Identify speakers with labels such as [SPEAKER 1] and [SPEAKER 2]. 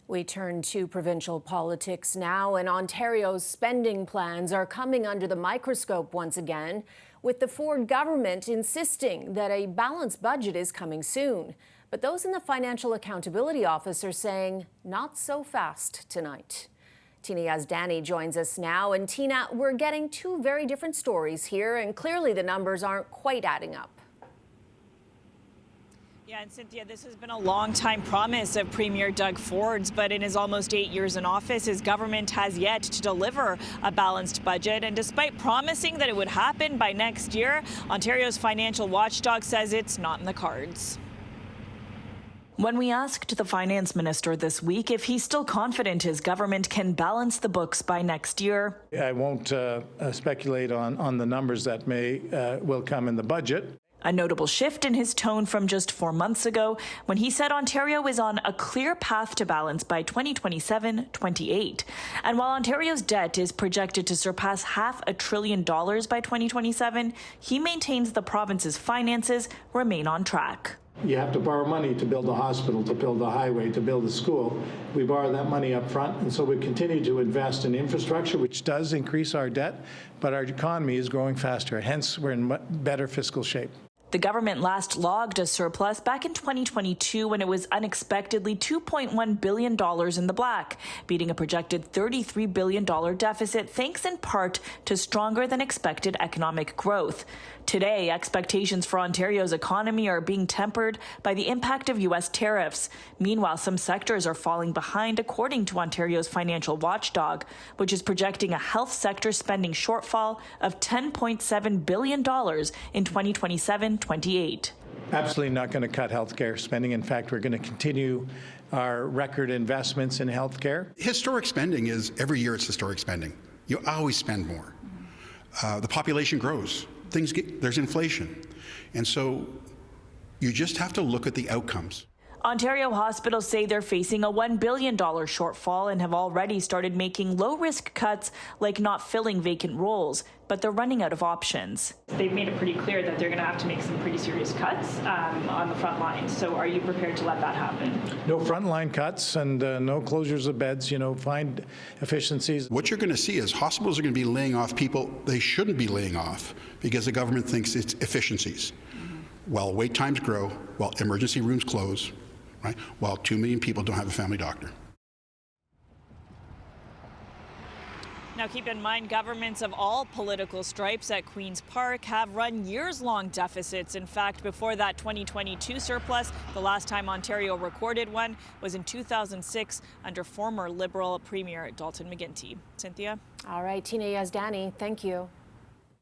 [SPEAKER 1] We turn to provincial politics now, and Ontario's spending plans are coming under the microscope once again, with the Ford government insisting that a balanced budget is coming soon. But those in the Financial Accountability Office are saying not so fast tonight. Tina Yazdani joins us now. And Tina, we're getting two very different stories here, and clearly the numbers aren't quite adding up.
[SPEAKER 2] Yeah, and Cynthia, this has been a long-time promise of Premier Doug Ford's, but in his almost 8 years in office, his government has yet to deliver a balanced budget. And despite promising that it would happen by next year, Ontario's financial watchdog says it's not in the cards. When we asked the finance minister this week if he's still confident his government can balance the books by next year.
[SPEAKER 3] I won't speculate on the numbers that will come in the budget.
[SPEAKER 2] A notable shift in his tone from just 4 months ago when he said Ontario is on a clear path to balance by 2027-28. And while Ontario's debt is projected to surpass $500 billion by 2027, he maintains the province's finances remain on track.
[SPEAKER 3] You have to borrow money to build a hospital, to build a highway, to build a school. We borrow that money up front, and so we continue to invest in infrastructure, which does increase our debt, but our economy is growing faster. Hence, we're in better fiscal shape.
[SPEAKER 2] The government last logged a surplus back in 2022 when it was unexpectedly $2.1 billion in the black, beating a projected $33 billion deficit thanks in part to stronger than expected economic growth. Today, expectations for Ontario's economy are being tempered by the impact of U.S. tariffs. Meanwhile, some sectors are falling behind, according to Ontario's financial watchdog, which is projecting a health sector spending shortfall of $10.7 billion in 2027-28.
[SPEAKER 3] Absolutely not going to cut healthcare spending. In fact, we're going to continue our record investments in healthcare.
[SPEAKER 4] Historic spending is, every year it's historic spending. You always spend more. The population grows. There's inflation. And so you just have to look at the outcomes.
[SPEAKER 2] Ontario hospitals say they're facing a $1 billion shortfall and have already started making low-risk cuts like not filling vacant roles, but they're running out of options. They've made it pretty clear that they're going to have to make some pretty serious cuts on the front lines. So are you prepared to let that happen?
[SPEAKER 3] No frontline cuts and no closures of beds, find efficiencies.
[SPEAKER 4] What you're going to see is hospitals are going to be laying off people they shouldn't be laying off because the government thinks it's efficiencies. While wait times grow, while emergency rooms close, right? While 2 million people don't have a family doctor.
[SPEAKER 2] Now, keep in mind, governments of all political stripes at Queen's Park have run years-long deficits. In fact, before that 2022 surplus, the last time Ontario recorded one was in 2006 under former Liberal Premier Dalton McGuinty. Cynthia?
[SPEAKER 1] All right, Tina Yazdani, thank you.